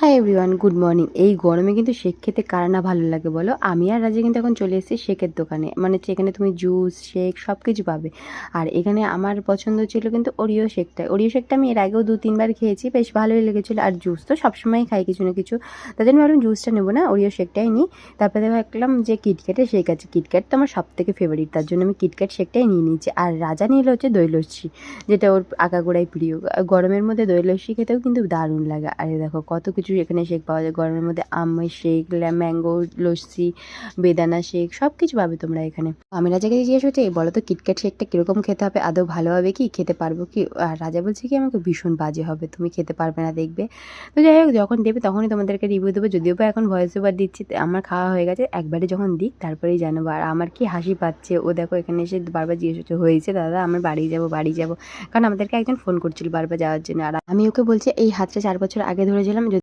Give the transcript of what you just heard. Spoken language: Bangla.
Hi everyone, good morning. এই গরমে কিন্তু শেক খেতে কার না ভালো লাগে বলো। আমি আর রাজা কিন্তু এখন চলে এসেছি শেকের দোকানে, মানে যেখানে তুমি জুস শেক সব কিছু পাবে। আর এখানে আমার পছন্দ ছিল কিন্তু ওরিও শেকটা। ওরিও শেকটা আমি এর আগেও 2-3 বার খেয়েছি, বেশ ভালোই লেগেছিলো। আর জুস তো সবসময়ই খাই কিছু না কিছু, তার জন্য ভাবলাম জুসটা নেবো না, ওরিও শেকটাই নিই। তারপরে ভাবলাম যে কিটক্যাটের শেক আছে, কিটক্যাট তো আমার সব থেকে ফেভারিট, তার জন্য আমি কিটক্যাট শেকটাই নিয়ে নিয়েছি। আর রাজা নিল হচ্ছে দই লস্যি, যেটা ওর আগাগোড়াই প্রিয়। গরমের মধ্যে দই লস্যি খেতেও কিন্তু দারুণ লাগে। আর দেখো কত কিছু এখানে শেক পাওয়া যায় গরমের মধ্যে, আমের শেক, ম্যাঙ্গো লস্যি, বেদানা শেক সব কিছু পাবে তোমরা এখানে। আমি রাজাকে জিজ্ঞেস করছি, বলো তো কিটক্যাট শেকটা কীরকম খেতে হবে, আদৌ ভালো হবে কি, খেতে পারবো কি? আর রাজা বলছে কি আমাকে ভীষণ বাজে হবে, তুমি খেতে পারবে না দেখবে। তো যাই হোক, যখন দেবে তখনই তোমাদেরকে রিভিউ দেবো। যদিও বা এখন ভয়েস ওভার দিচ্ছি, আমার খাওয়া হয়ে গেছে, একবারে যখন দিক তারপরেই জানাবো। আর আমার কি হাসি পাচ্ছে, ও দেখো এখানে এসে বারবার জিজ্ঞেস করছে, হয়েছে দাদা আমার বাড়ি যাবো বাড়ি যাবো, কারণ আমাদেরকে একজন ফোন করছিল বারবার যাওয়ার জন্য। আর আমি ওকে বলছি এই হাতটা 4 বছর আগে ধরেছিলাম।